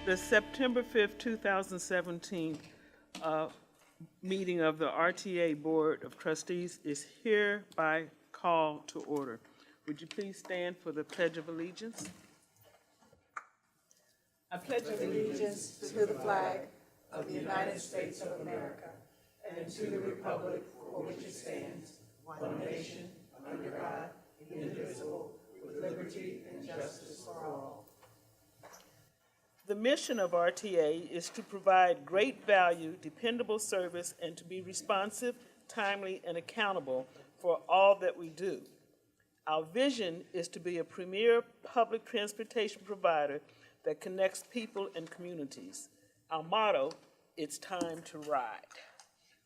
The September 5th, 2017 meeting of the RTA Board of Trustees is hereby called to order. Would you please stand for the Pledge of Allegiance? I pledge allegiance to the flag of the United States of America and to the republic for which it stands, one nation, under God, indivisible, with liberty and justice for all. The mission of RTA is to provide great value, dependable service, and to be responsive, timely, and accountable for all that we do. Our vision is to be a premier public transportation provider that connects people and communities. Our motto, it's time to ride.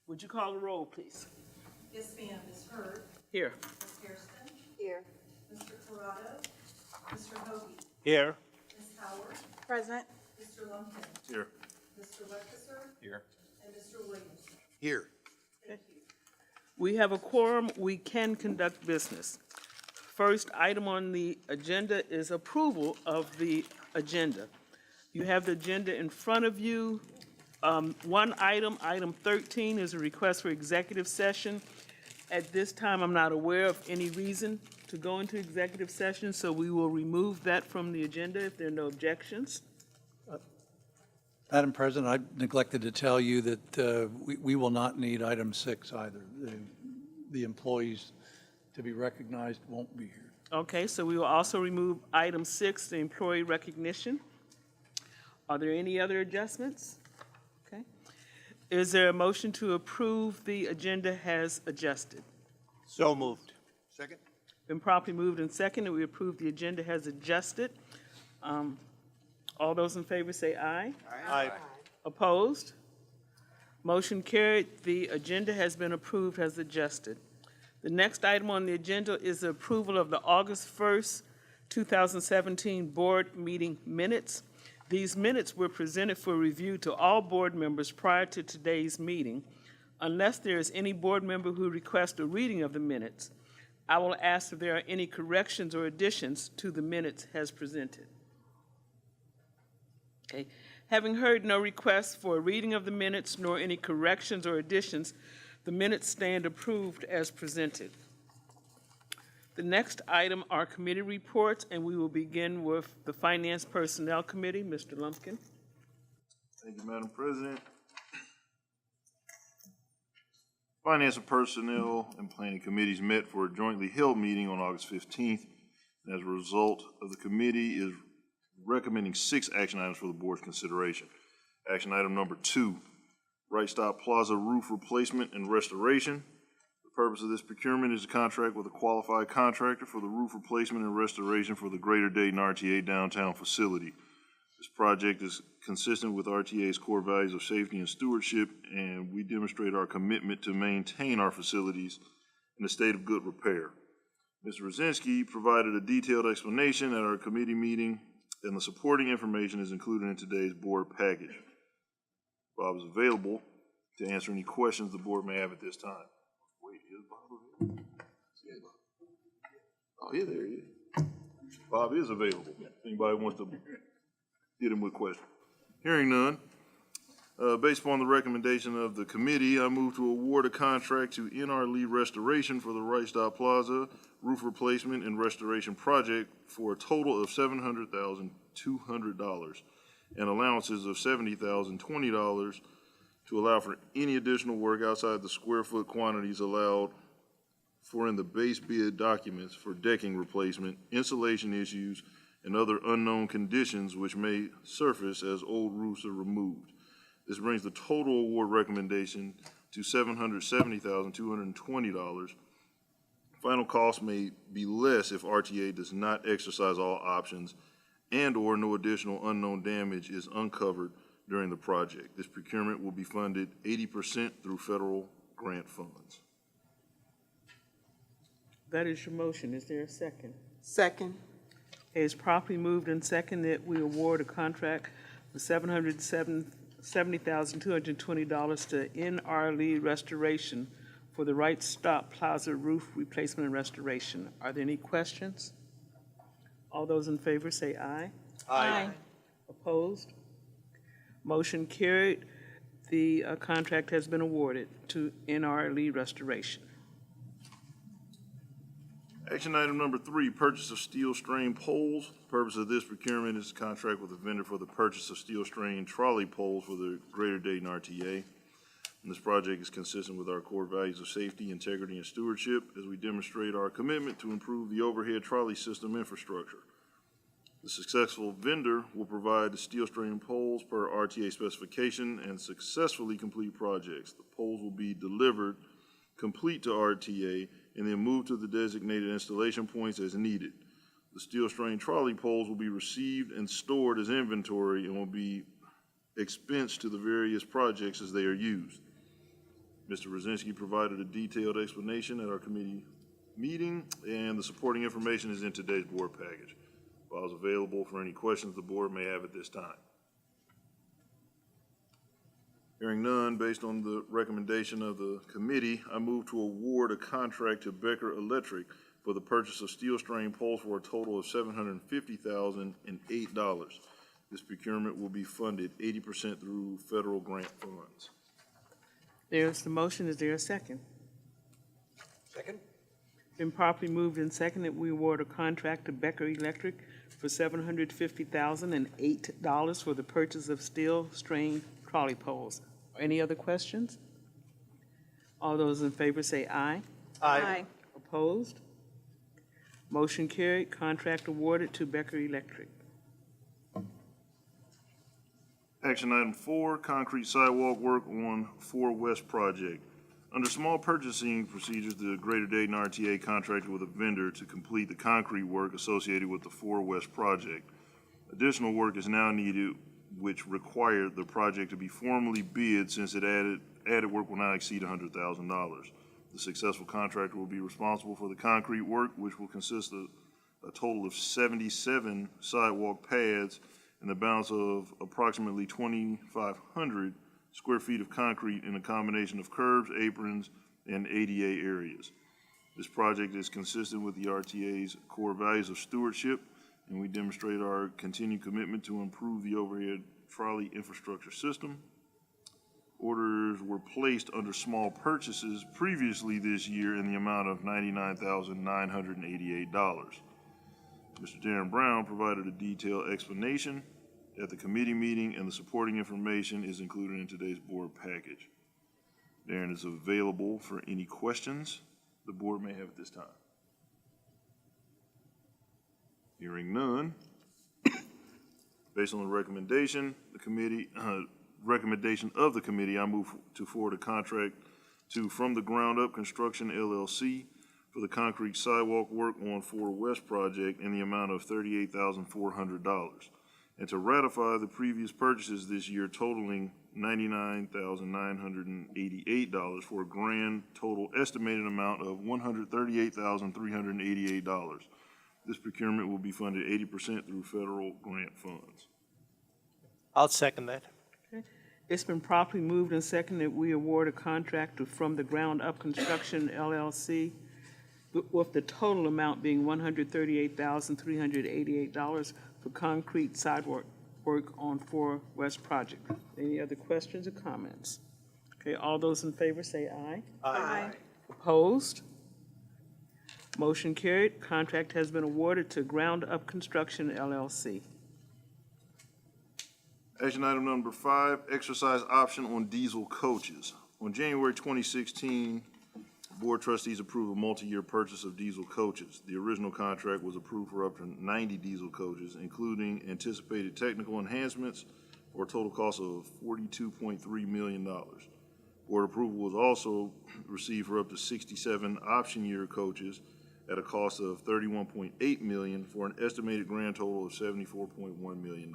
Would you call the roll, please? Yes, ma'am. Ms. Hurd. Here. Ms. Hairston. Here. Mr. Corrado. Mr. Hoagie. Here. Ms. Howard. Present. Mr. Lumpkin. Here. Mr. Wexler. Here. And Mr. Williams. Here. Thank you. We have a quorum. We can conduct business. First item on the agenda is approval of the agenda. You have the agenda in front of you. One item, item 13, is a request for executive session. At this time, I'm not aware of any reason to go into executive session, so we will remove that from the agenda if there are no objections. Madam President, I neglected to tell you that we will not need item 6 either. The employees to be recognized won't be here. Okay, so we will also remove item 6, the employee recognition. Are there any other adjustments? Okay. Is there a motion to approve the agenda as adjusted? So moved. Second? Been properly moved and seconded. We approve the agenda as adjusted. All those in favor say aye. Aye. Opposed? Motion carried. The agenda has been approved as adjusted. The next item on the agenda is the approval of the August 1st, 2017 board meeting minutes. These minutes were presented for review to all board members prior to today's meeting. Unless there is any board member who requests a reading of the minutes, I will ask if there are any corrections or additions to the minutes as presented. Okay. Having heard no requests for a reading of the minutes nor any corrections or additions, the minutes stand approved as presented. The next item are committee reports, and we will begin with the Finance Personnel Committee. Mr. Lumpkin. Thank you, Madam President. Finance and Personnel and Planning Committees met for a jointly held meeting on August 15th. And as a result of the committee is recommending 6 action items for the board's consideration. Action item number 2, Right Stop Plaza roof replacement and restoration. The purpose of this procurement is to contract with a qualified contractor for the roof replacement and restoration for the Greater Dayton RTA downtown facility. This project is consistent with RTA's core values of safety and stewardship, and we demonstrate our commitment to maintain our facilities in a state of good repair. Mr. Rosinski provided a detailed explanation at our committee meeting, and the supporting information is included in today's board package. Bob is available to answer any questions the board may have at this time. Wait, is Bob available? Oh, yeah, there he is. Bob is available. If anybody wants to hit him with questions. Hearing none, based upon the recommendation of the committee, I move to award a contract to NR Lee Restoration for the Right Stop Plaza roof replacement and restoration project for a total of $700,200 and allowances of $70,020 to allow for any additional work outside the square foot quantities allowed for in the base bid documents for decking replacement, insulation issues, and other unknown conditions which may surface as old roofs are removed. This brings the total award recommendation to $770,220. Final cost may be less if RTA does not exercise all options and/or no additional unknown damage is uncovered during the project. This procurement will be funded 80% through federal grant funds. That is your motion. Is there a second? Second. It is properly moved and seconded that we award a contract for $770,220 to NR Lee Restoration for the Right Stop Plaza roof replacement and restoration. Are there any questions? All those in favor say aye. Aye. Opposed? Motion carried. The contract has been awarded to NR Lee Restoration. Action item number 3, purchase of steel strain poles. The purpose of this procurement is to contract with a vendor for the purchase of steel strain trolley poles for the Greater Dayton RTA. And this project is consistent with our core values of safety, integrity, and stewardship as we demonstrate our commitment to improve the overhead trolley system infrastructure. The successful vendor will provide the steel strain poles per RTA specification and successfully complete projects. The poles will be delivered complete to RTA and then moved to the designated installation points as needed. The steel strain trolley poles will be received and stored as inventory and will be expensed to the various projects as they are used. Mr. Rosinski provided a detailed explanation at our committee meeting, and the supporting information is in today's board package. Files available for any questions the board may have at this time. Hearing none, based on the recommendation of the committee, I move to award a contract to Becker Electric for the purchase of steel strain poles for a total of $750,008. This procurement will be funded 80% through federal grant funds. There's the motion. Is there a second? Second? Been properly moved and seconded. We award a contract to Becker Electric for $750,008 for the purchase of steel strain trolley poles. Any other questions? All those in favor say aye. Aye. Opposed? Motion carried. Contract awarded to Becker Electric. Action item 4, concrete sidewalk work on 4 West project. Under small purchasing procedures, the Greater Dayton RTA contracted with a vendor to complete the concrete work associated with the 4 West project. Additional work is now needed, which required the project to be formally bid since it added work will not exceed $100,000. The successful contractor will be responsible for the concrete work, which will consist of a total of 77 sidewalk pads and the balance of approximately 2,500 square feet of concrete in a combination of curbs, aprons, and ADA areas. This project is consistent with the RTA's core values of stewardship, and we demonstrate our continued commitment to improve the overhead trolley infrastructure system. Orders were placed under small purchases previously this year in the amount of $99,988. Mr. Darren Brown provided a detailed explanation at the committee meeting, and the supporting information is included in today's board package. Darren is available for any questions the board may have at this time. Hearing none, based on the recommendation of the committee, I move to forward a contract to From the Ground Up Construction LLC for the concrete sidewalk work on 4 West project in the amount of $38,400, and to ratify the previous purchases this year totaling $99,988 for a grand total estimated amount of $138,388. This procurement will be funded 80% through federal grant funds. I'll second that. It's been properly moved and seconded. We award a contract to From the Ground Up Construction LLC with the total amount being $138,388 for concrete sidewalk work on 4 West project. Any other questions or comments? Okay, all those in favor say aye. Aye. Opposed? Motion carried. Contract has been awarded to Ground Up Construction LLC. Action item number 5, exercise option on diesel coaches. On January 2016, Board trustees approved a multi-year purchase of diesel coaches. The original contract was approved for up to 90 diesel coaches, including anticipated technical enhancements for a total cost of $42.3 million. Board approval was also received for up to 67 option year coaches at a cost of $31.8 million for an estimated grand total of $74.1 million.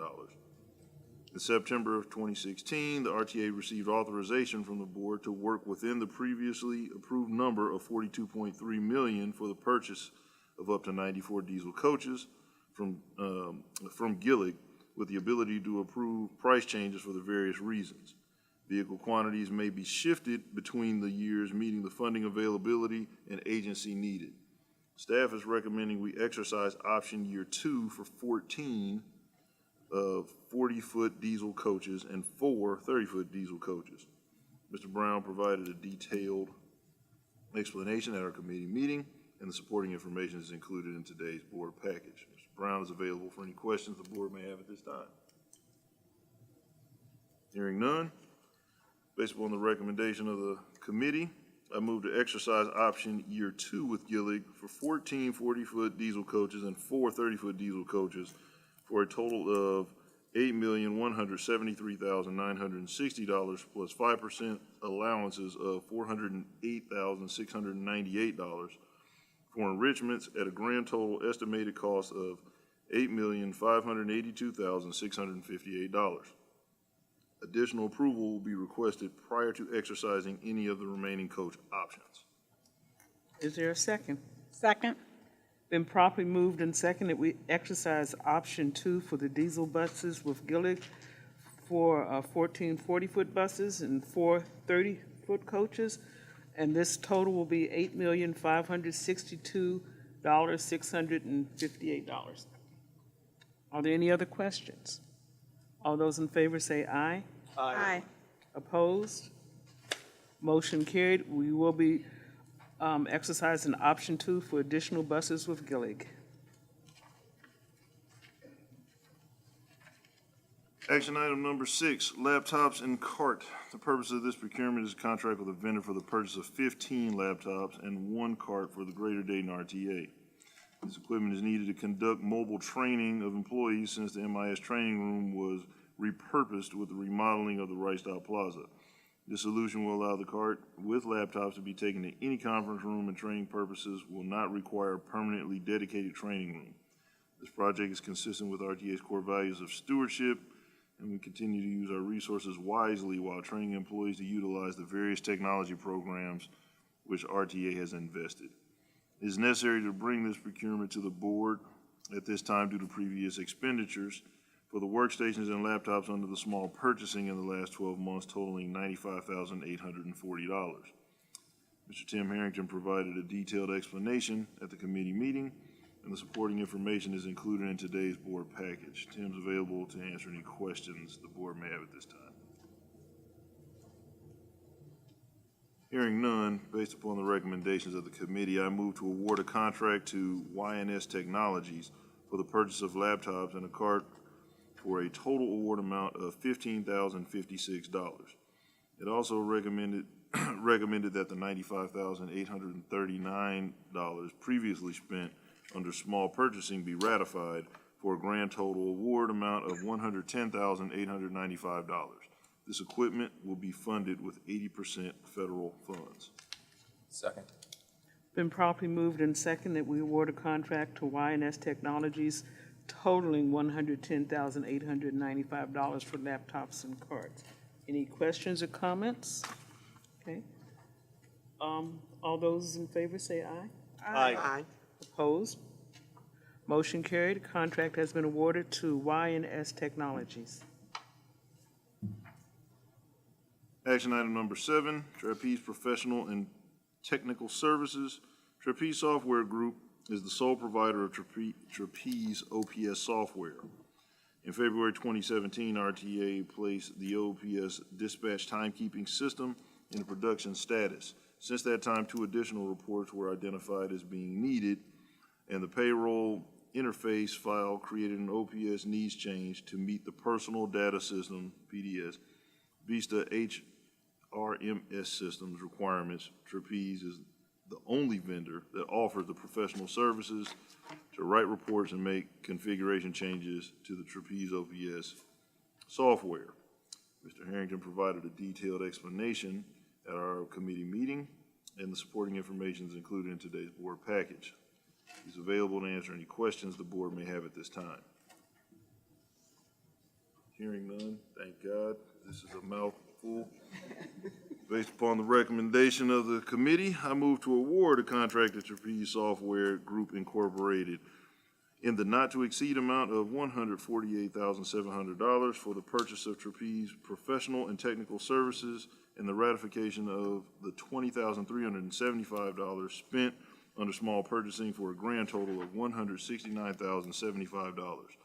In September of 2016, the RTA received authorization from the board to work within the previously approved number of $42.3 million for the purchase of up to 94 diesel coaches from Gillig, with the ability to approve price changes for the various reasons. Vehicle quantities may be shifted between the years, meeting the funding availability and agency needed. Staff is recommending we exercise option year 2 for 14 of 40-foot diesel coaches and 4 30-foot diesel coaches. Mr. Brown provided a detailed explanation at our committee meeting, and the supporting information is included in today's board package. Mr. Brown is available for any questions the board may have at this time. Hearing none, based upon the recommendation of the committee, I move to exercise option year 2 with Gillig for 14 40-foot diesel coaches and 4 30-foot diesel coaches for a total of $8,173,960 plus 5% allowances of $408,698 for enrichments at a grand total estimated cost of $8,582,658. Additional approval will be requested prior to exercising any of the remaining coach options. Is there a second? Second. Been properly moved and seconded, we exercise option 2 for the diesel buses with Gillig for 14 40-foot buses and 4 30-foot coaches. And this total will be $8,562,658. Are there any other questions? All those in favor say aye. Aye. Opposed? Motion carried. We will be exercising option 2 for additional buses with Gillig. Action item number 6, laptops and cart. The purpose of this procurement is to contract with a vendor for the purchase of 15 laptops and 1 cart for the Greater Dayton RTA. This equipment is needed to conduct mobile training of employees since the MIS training room was repurposed with the remodeling of the Rice Stop Plaza. This solution will allow the cart with laptops to be taken to any conference room and training purposes will not require a permanently dedicated training room. This project is consistent with RTA's core values of stewardship, and we continue to use our resources wisely while training employees to utilize the various technology programs which RTA has invested. It is necessary to bring this procurement to the board at this time due to previous expenditures for the workstations and laptops under the small purchasing in the last 12 months totaling $95,840. Mr. Tim Harrington provided a detailed explanation at the committee meeting, and the supporting information is included in today's board package. Tim's available to answer any questions the board may have at this time. Hearing none, based upon the recommendations of the committee, I move to award a contract to YNS Technologies for the purchase of laptops and a cart for a total award amount of $15,056. It also recommended that the $95,839 previously spent under small purchasing be ratified for a grand total award amount of $110,895. This equipment will be funded with 80% federal funds. Second. Been properly moved and seconded, we award a contract to YNS Technologies totaling $110,895 for laptops and carts. Any questions or comments? Okay. All those in favor say aye. Aye. Opposed? Motion carried. Contract has been awarded to YNS Technologies. Action item number 7, Trapeze Professional and Technical Services. Trapeze Software Group is the sole provider of Trapeze OPS software. In February 2017, RTA placed the OPS dispatch timekeeping system in production status. Since that time, 2 additional reports were identified as being needed, and the payroll interface file created an OPS needs change to meet the Personal Data System, PDS, Vista HRMS systems requirements. Trapeze is the only vendor that offers the professional services to write reports and make configuration changes to the Trapeze OPS software. Mr. Harrington provided a detailed explanation at our committee meeting, and the supporting information is included in today's board package. He's available to answer any questions the board may have at this time. Hearing none, thank God, this is a mouthful. Based upon the recommendation of the committee, I move to award a contract to Trapeze Software Group Incorporated in the not-to-exceed amount of $148,700 for the purchase of Trapeze professional and technical services and the ratification of the $20,375 spent under small purchasing for a grand total of $169,075.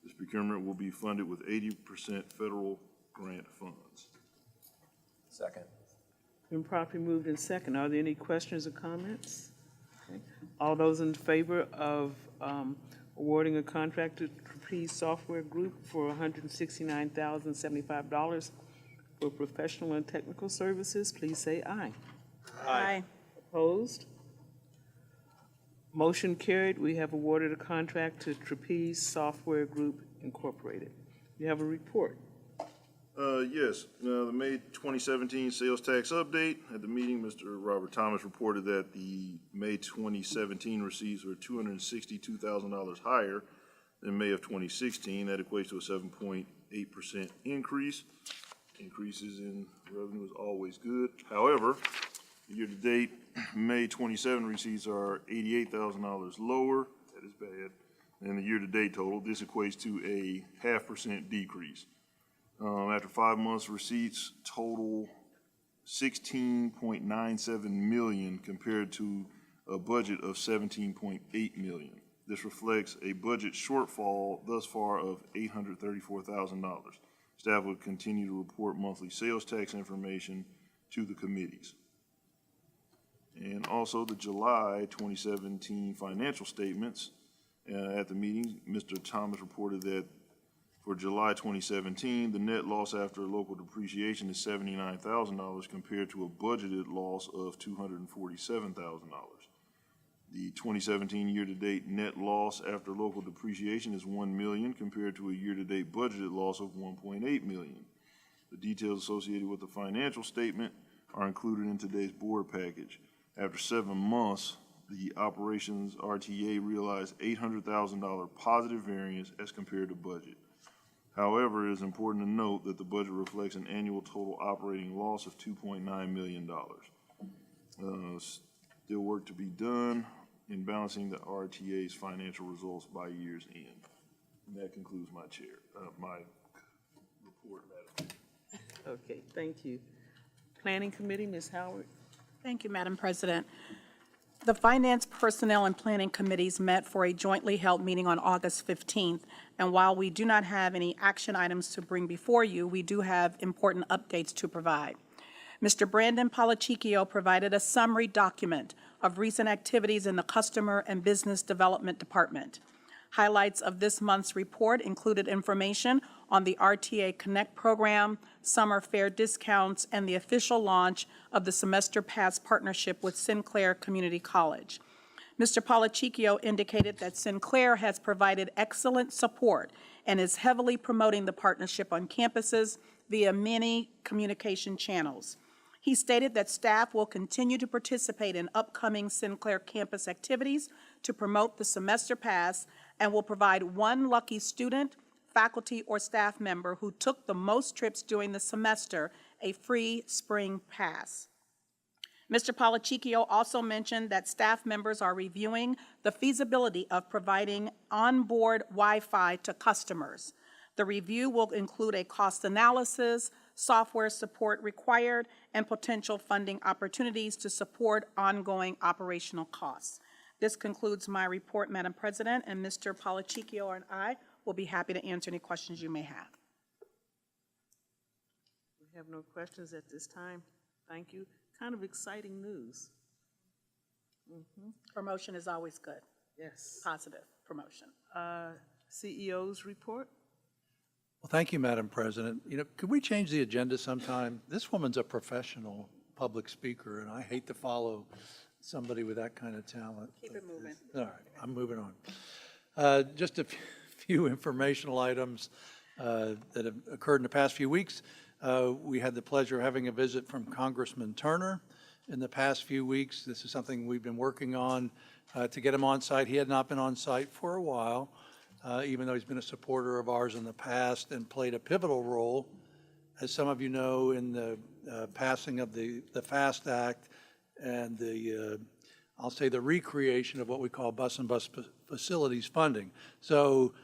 This procurement will be funded with 80% federal grant funds. Second. Been properly moved in second. Are there any questions or comments? Okay. All those in favor of awarding a contract to Trapeze Software Group for $169,075 for professional and technical services, please say aye. Aye. Opposed? Motion carried. We have awarded a contract to Trapeze Software Group Incorporated. You have a report. Yes, the May 2017 sales tax update. At the meeting, Mr. Robert Thomas reported that the May 2017 receipts were $262,000 higher than May of 2016. That equates to a 7.8% increase. Increases in revenue is always good. However, year-to-date, May 27 receipts are $88,000 lower. That is bad. Than the year-to-date total. This equates to a 0.5% decrease. After 5 months, receipts total $16.97 million compared to a budget of $17.8 million. This reflects a budget shortfall thus far of $834,000. Staff will continue to report monthly sales tax information to the committees. And also the July 2017 financial statements. At the meeting, Mr. Thomas reported that for July 2017, the net loss after local depreciation is $79,000 compared to a budgeted loss of $247,000. The 2017 year-to-date net loss after local depreciation is $1 million compared to a year-to-date budgeted loss of $1.8 million. The details associated with the financial statement are included in today's board package. After 7 months, the operations RTA realized $800,000 positive variance as compared to budget. However, it is important to note that the budget reflects an annual total operating loss of $2.9 million. Still work to be done in balancing the RTA's financial results by year's end. And that concludes my my report, Madam Chair. Okay, thank you. Planning Committee, Ms. Howard. Thank you, Madam President. The Finance, Personnel, and Planning Committees met for a jointly held meeting on August 15th, and while we do not have any action items to bring before you, we do have important updates to provide. Mr. Brandon Polachicchio provided a summary document of recent activities in the Customer and Business Development Department. Highlights of this month's report included information on the RTA Connect program, summer fair discounts, and the official launch of the Semester Pass partnership with Sinclair Community College. Mr. Polachicchio indicated that Sinclair has provided excellent support and is heavily promoting the partnership on campuses via many communication channels. He stated that staff will continue to participate in upcoming Sinclair campus activities to promote the Semester Pass and will provide one lucky student, faculty, or staff member who took the most trips during the semester a free spring pass. Mr. Polachicchio also mentioned that staff members are reviewing the feasibility of providing onboard Wi-Fi to customers. The review will include a cost analysis, software support required, and potential funding opportunities to support ongoing operational costs. This concludes my report, Madam President, and Mr. Polachicchio and I will be happy to answer any questions you may have. We have no questions at this time. Thank you. Kind of exciting news. Promotion is always good, Yes. positive promotion. CEO's report? Well, thank you, Madam President. You know, could we change the agenda sometime? This woman's a professional public speaker, and I hate to follow somebody with that kind of talent. Keep it moving. All right, I'm moving on. Just a few informational items that have occurred in the past few weeks. We had the pleasure of having a visit from Congressman Turner in the past few weeks. This is something we've been working on to get him on site. He had not been on site for a while, even though he's been a supporter of ours in the past and played a pivotal role, as some of you know, in the passing of the FAST Act and the, I'll say, the recreation of what we call bus and bus facilities funding. So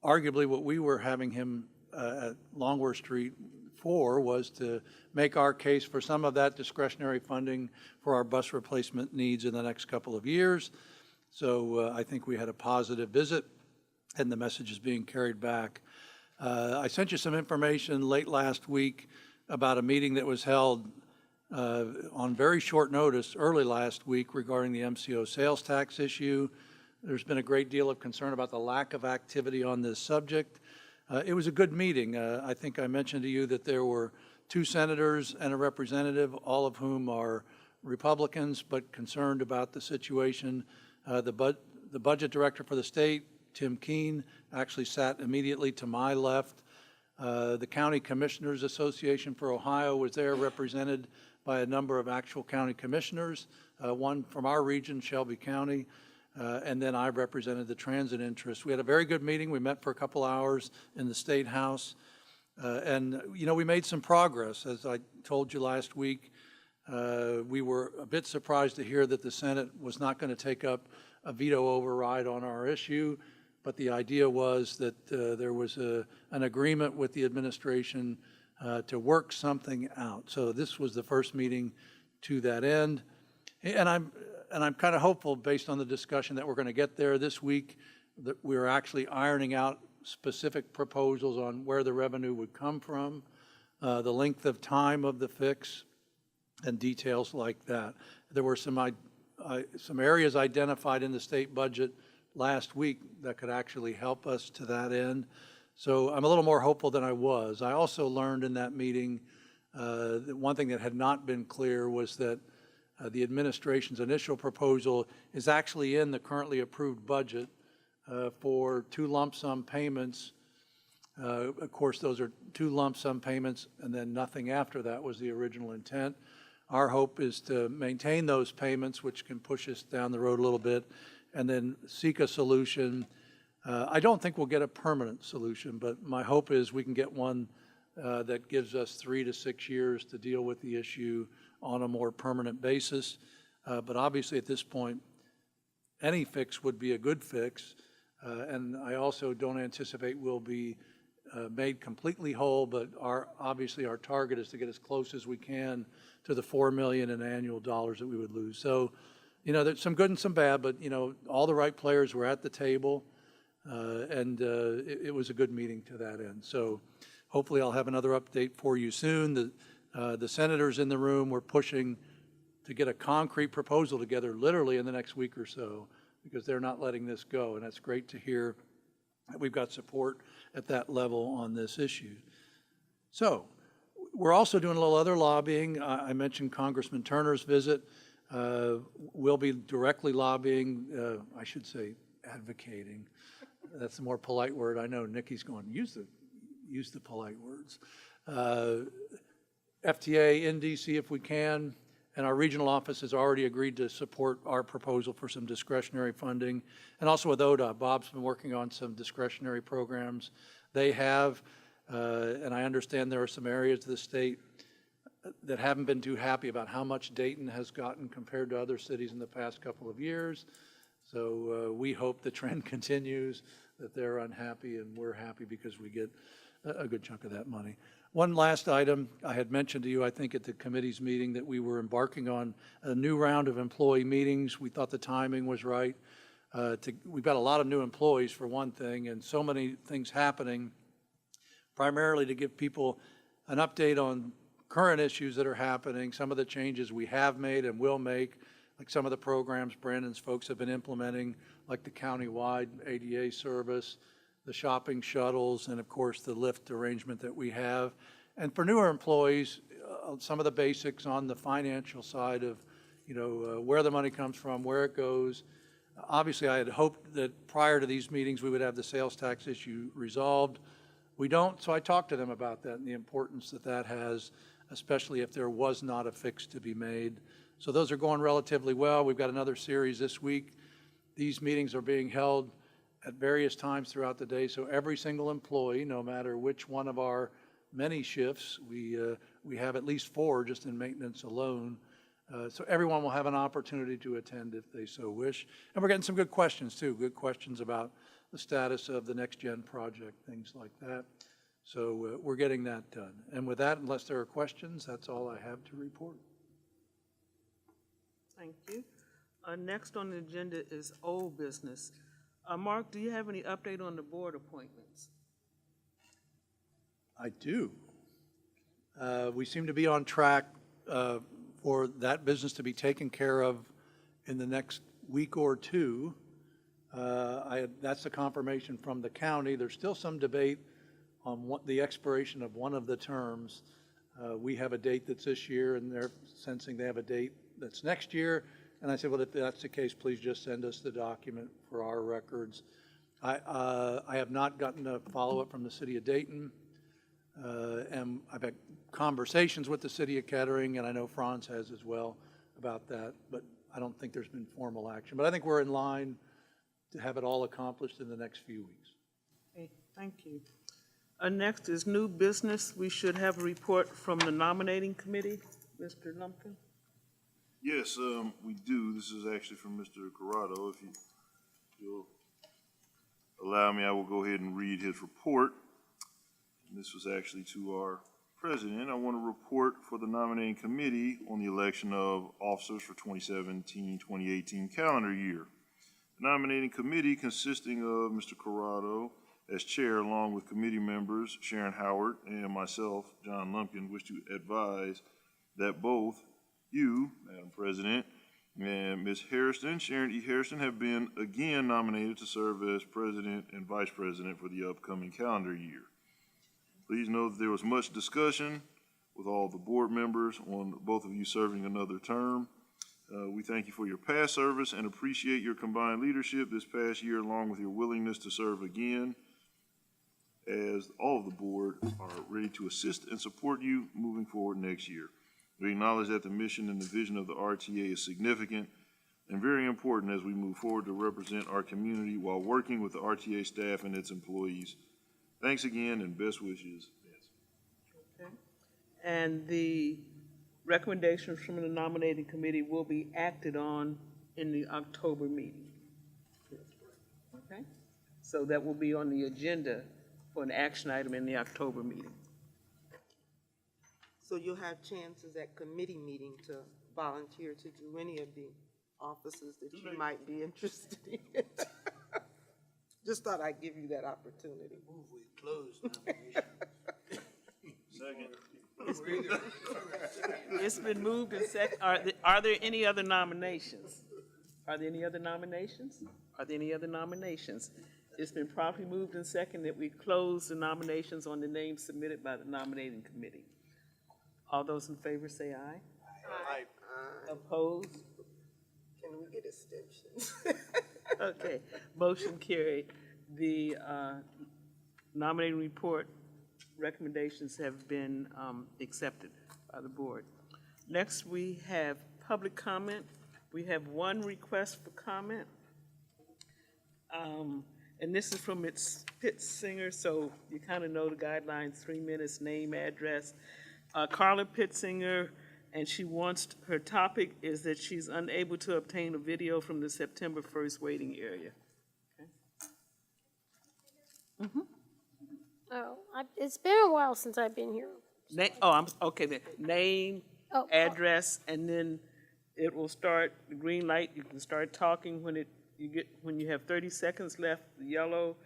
arguably what we were having him at Longworth Street for was to make our case for some of that discretionary funding for our bus replacement needs in the next couple of years. So I think we had a positive visit. and the message is being carried back. I sent you some information late last week about a meeting that was held on very short notice early last week regarding the MCO sales tax issue. There's been a great deal of concern about the lack of activity on this subject. It was a good meeting. I think I mentioned to you that there were 2 senators and a representative, all of whom are Republicans, but concerned about the situation. The budget director for the state, Tim Keene, actually sat immediately to my left. The County Commissioners Association for Ohio was there, represented by a number of actual county commissioners, one from our region, Shelby County, and then I represented the transit interest. We had a very good meeting. We met for a couple hours in the State House. And, you know, we made some progress. As I told you last week, we were a bit surprised to hear that the Senate was not going to take up a veto override on our issue, but the idea was that there was an agreement with the administration to work something out. So this was the first meeting to that end. And I'm kind of hopeful, based on the discussion, that we're going to get there this week, that we're actually ironing out specific proposals on where the revenue would come from, the length of time of the fix, and details like that. There were some areas identified in the state budget last week that could actually help us to that end. So I'm a little more hopeful than I was. I also learned in that meeting that one thing that had not been clear was that the administration's initial proposal is actually in the currently approved budget for 2 lump sum payments. Of course, those are 2 lump sum payments, and then nothing after that was the original intent. Our hope is to maintain those payments, which can push us down the road a little bit, and then seek a solution. I don't think we'll get a permanent solution, but my hope is we can get one that gives us 3 to 6 years to deal with the issue on a more permanent basis. But obviously at this point, any fix would be a good fix. And I also don't anticipate we'll be made completely whole, but obviously our target is to get as close as we can to the $4 million in annual dollars that we would lose. So, you know, there's some good and some bad, but, you know, all the right players were at the table, and it was a good meeting to that end. So hopefully I'll have another update for you soon. The senators in the room were pushing to get a concrete proposal together literally in the next week or so, because they're not letting this go, and that's great to hear that we've got support at that level on this issue. So we're also doing a little other lobbying. I mentioned Congressman Turner's visit. We'll be directly lobbying, I should say advocating. That's a more polite word. I know Nikki's going, use the polite words. FTA in DC if we can, and our regional office has already agreed to support our proposal for some discretionary funding. And also with ODOT, Bob's been working on some discretionary programs. They have, and I understand there are some areas of the state that haven't been too happy about how much Dayton has gotten compared to other cities in the past couple of years. So we hope the trend continues, that they're unhappy and we're happy because we get a good chunk of that money. One last item, I had mentioned to you, I think at the committee's meeting, that we were embarking on a new round of employee meetings. We thought the timing was right. We've got a lot of new employees for one thing, and so many things happening, primarily to give people an update on current issues that are happening, some of the changes we have made and will make, like some of the programs Brandon's folks have been implementing, like the county-wide ADA service, the shopping shuttles, and of course the Lyft arrangement that we have. And for newer employees, some of the basics on the financial side of, you know, where the money comes from, where it goes. Obviously, I had hoped that prior to these meetings we would have the sales tax issue resolved. We don't, so I talked to them about that and the importance that that has, especially if there was not a fix to be made. So those are going relatively well. We've got another series this week. These meetings are being held at various times throughout the day, so every single employee, no matter which one of our many shifts, we have at least 4 just in maintenance alone. So everyone will have an opportunity to attend if they so wish. And we're getting some good questions too, good questions about the status of the Next Gen project, things like that. So we're getting that done. And with that, unless there are questions, that's all I have to report. Thank you. Next on the agenda is old business. Mark, do you have any update on the board appointments? I do. We seem to be on track for that business to be taken care of in the next week or two. That's a confirmation from the county. There's still some debate on what the expiration of one of the terms. We have a date that's this year, and they're sensing they have a date that's next year. And I said, well, if that's the case, please just send us the document for our records. I have not gotten a follow-up from the city of Dayton. And I've had conversations with the city of Kettering, and I know Franz has as well about that, but I don't think there's been formal action. But I think we're in line to have it all accomplished in the next few weeks. Okay, thank you. Next is new business. We should have a report from the nominating committee. Mr. Lumpkin? Yes, we do. This is actually from Mr. Corrado. If you'll allow me, I will go ahead and read his report. And this was actually to our president. I want to report for the nominating committee on the election of officers for 2017-2018 calendar year. The nominating committee, consisting of Mr. Corrado as chair, along with committee members Sharon Howard and myself, John Lumpkin, wish to advise that both you, Madam President, and Ms. Harrison, Sharon E. Harrison, have been again nominated to serve as president and vice president for the upcoming calendar year. Please know that there was much discussion with all the board members on both of you serving another term. We thank you for your past service and appreciate your combined leadership this past year, along with your willingness to serve again, as all of the board are ready to assist and support you moving forward next year. We acknowledge that the mission and the vision of the RTA is significant and very important as we move forward to represent our community while working with the RTA staff and its employees. Thanks again and best wishes. Yes. Okay. And the recommendations from the nominating committee will be acted on in the October meeting. Okay? So that will be on the agenda for an action item in the October meeting. So you'll have chances at committee meeting to volunteer to do any of the offices that you might be interested in. Just thought I'd give you that opportunity. Move we close nominations. Second. It's been moved and seconded. Are there any other nominations? Are there any other nominations? Are there any other nominations? It's been properly moved and seconded that we close the nominations on the names submitted by the nominating committee. All those in favor say aye. Aye. Opposed? Can we get extensions? Okay, motion carried. The nominating report recommendations have been accepted by the board. Next, we have public comment. We have one request for comment. And this is from Pittsinger, so you kind of know the guidelines, 3 minutes, name, address. Carla Pittsinger, and she wants, her topic is that she's unable to obtain a video from the September 1st waiting area. Oh, it's been a while since I've been here. Okay then, name, Oh, address, and then it will start, the green light, you can start talking when when you have 30 seconds left, the yellow,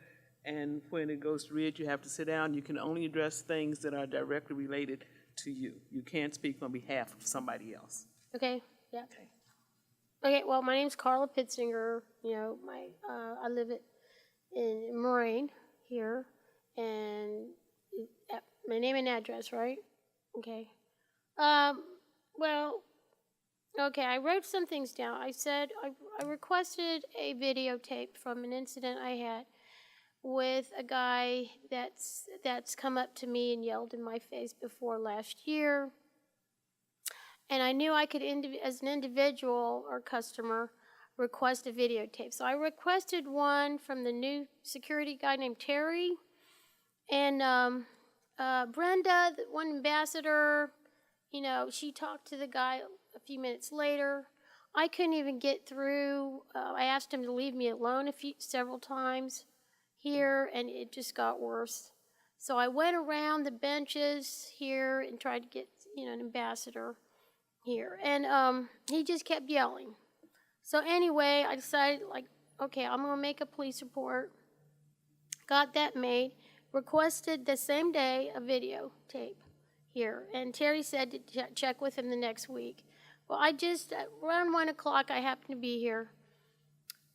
and when it goes to red, you have to sit down. You can only address things that are directly related to you. You can't speak on behalf of somebody else. Okay, yeah. Okay, well, my name's Carla Pittsinger. You know, I live in Moraine here, and my name and address, right? Okay. Well, okay, I wrote some things down. I said I requested a videotape from an incident I had with a guy that's come up to me and yelled in my face before last year. And I knew I could, as an individual or customer, request a videotape. So I requested one from the new security guy named Terry. And Brenda, the one ambassador, you know, she talked to the guy a few minutes later. I couldn't even get through. I asked him to leave me alone several times here, and it just got worse. So I went around the benches here and tried to get, an ambassador here, and he just kept yelling. So anyway, I decided, okay, I'm gonna make a police report. Got that made, requested the same day a videotape here, and Terry said to check with him the next week. Well, around 1 o'clock, I happened to be here,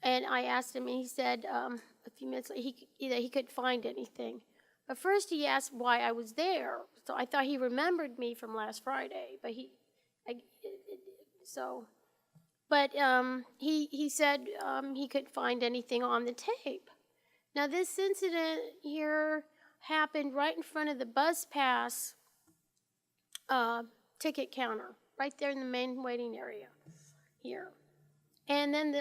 and I asked him, and he said a few minutes later he couldn't find anything. But first he asked why I was there, so I thought he remembered me from last Friday, but he said he couldn't find anything on the tape. Now, this incident here happened right in front of the bus pass ticket counter, right there in the main waiting area here. And then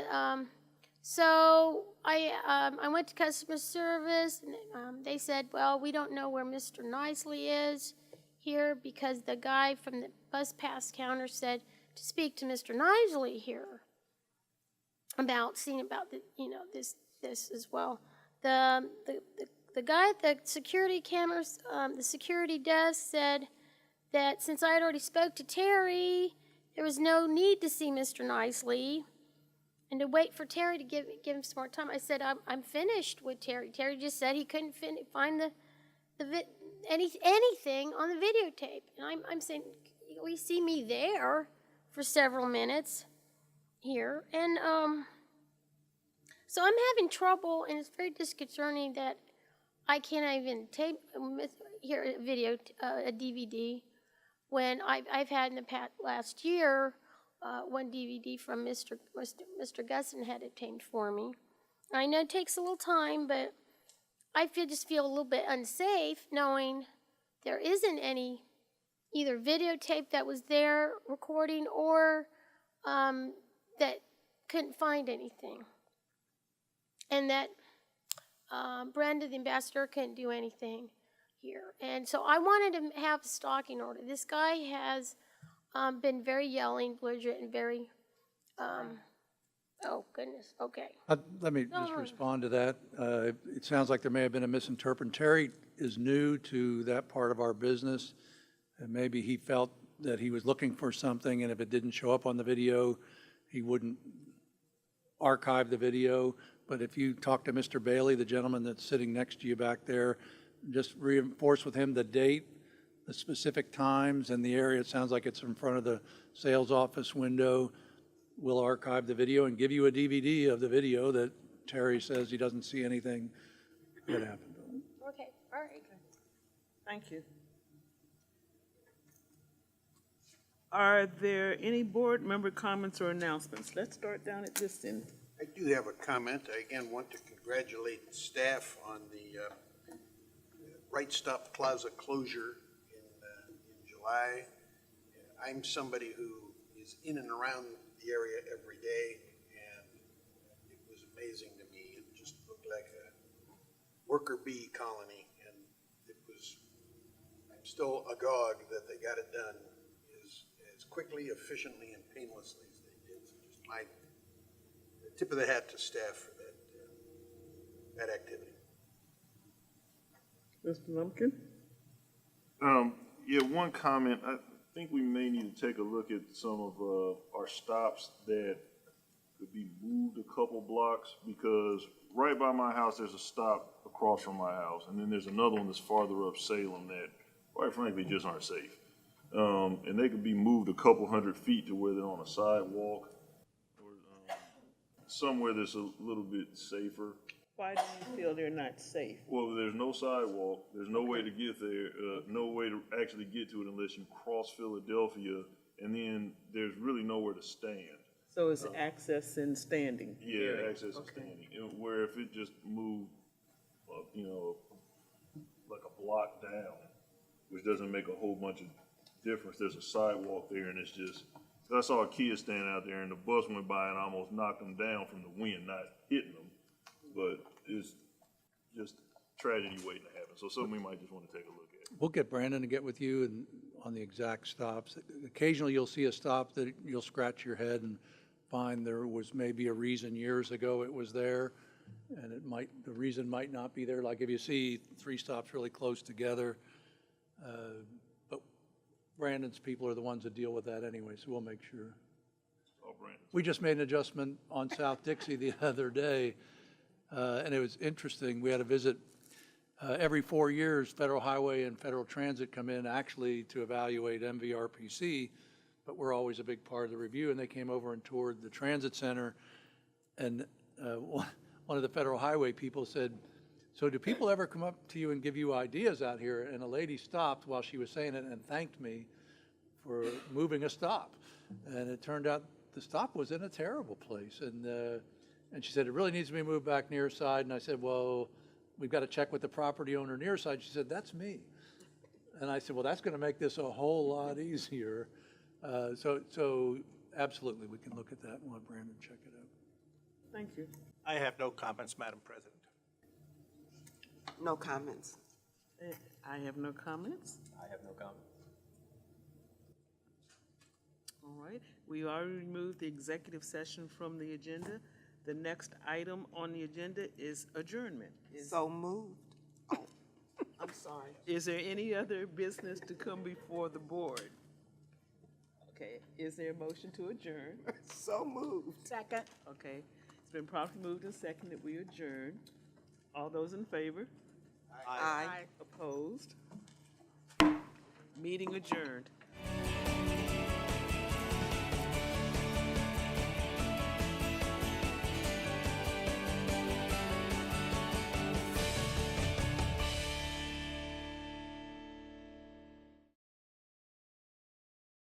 so I went to customer service, and they said, well, we don't know where Mr. Nicely is here, because the guy from the bus pass counter said to speak to Mr. Nicely here about this as well. The guy at the security cameras, the security desk, said that since I had already spoke to Terry, there was no need to see Mr. Nicely and to wait for Terry to give him some more time. I said, I'm finished with Terry. Terry just said he couldn't find anything on the videotape. And I'm saying, we see me there for several minutes here. And so I'm having trouble, and it's very disconcerting that I can't even tape here a video, a DVD, when I've had in the last year one DVD from Mr. Gusson had obtained for me. I know it takes a little time, but I just feel a little bit unsafe knowing there isn't any either videotape that was there recording or that couldn't find anything. And that Brenda, the ambassador, couldn't do anything here. And so I wanted to have a stalking order. This guy has been very yelling, belligerent, and very, oh goodness, okay. Let me just respond to that. It sounds like there may have been a misinterpretation. Terry is new to that part of our business, and maybe he felt that he was looking for something, and if it didn't show up on the video, he wouldn't archive the video. But if you talk to Mr. Bailey, the gentleman that's sitting next to you back there, just reinforce with him the date, the specific times, and the area. It sounds like it's in front of the sales office window. We'll archive the video and give you a DVD of the video that Terry says he doesn't see anything that happened to him. Okay, all right. Thank you. Are there any board member comments or announcements? Let's start down at this end. I do have a comment. I again want to congratulate staff on the Right Stop Plaza closure in July. I'm somebody who is in and around the area every day, and it was amazing to me. It just looked like a worker bee colony, and I'm still agog that they got it done as quickly, efficiently, and painlessly as they did. So just my tip of the hat to staff for that activity. Mr. Lumpkin? Yeah, one comment. I think we may need to take a look at some of our stops that could be moved a couple blocks, because right by my house, there's a stop across from my house, and then there's another one that's farther up Salem that, quite frankly, just aren't safe. And they could be moved a couple 100 feet to where they're on a sidewalk or somewhere that's a little bit safer. Why do you feel they're not safe? Well, there's no sidewalk, there's no way to get there, no way to actually get to it unless you cross Philadelphia, and then there's really nowhere to stand. So it's access and standing? Yeah, area. access and standing. Where if it just moved, like a block down, which doesn't make a whole bunch of difference, there's a sidewalk there, and it's just, I saw a kid standing out there, and the bus went by and almost knocked them down from the wind, not hitting them, but it's just tragedy waiting to happen. So something we might just want to take a look at. We'll get Brandon to get with you and on the exact stops. Occasionally you'll see a stop that you'll scratch your head and find there was maybe a reason years ago it was there, and the reason might not be there. Like if you see 3 stops really close together, but Brandon's people are the ones that deal with that anyway, so we'll make sure. Brandon? We just made an adjustment on South Dixie the other day, and it was interesting. We had a visit. Every 4 years, Federal Highway and Federal Transit come in actually to evaluate MVRPC, but we're always a big part of the review, and they came over and toured the transit center, and one of the Federal Highway people said, "So do people ever come up to you and give you ideas out here?" And a lady stopped while she was saying it and thanked me for moving a stop. And it turned out the stop was in a terrible place. And she said, "It really needs to be moved back near side." And I said, "Well, we've got to check with the property owner near side." She said, "That's me." And I said, "Well, that's going to make this a whole lot easier." So absolutely, we can look at that and we'll have Brandon check it out. Thank you. I have no comments, Madam President. No comments. I have no comments. I have no comment. All right, we already removed the executive session from the agenda. The next item on the agenda is adjournment. So moved. Oh, I'm sorry. Is there any other business to come before the board? Okay, is there a motion to adjourn? So moved. Second. Okay, it's been properly moved and seconded, we adjourn. All those in favor? Aye. Opposed? Meeting adjourned.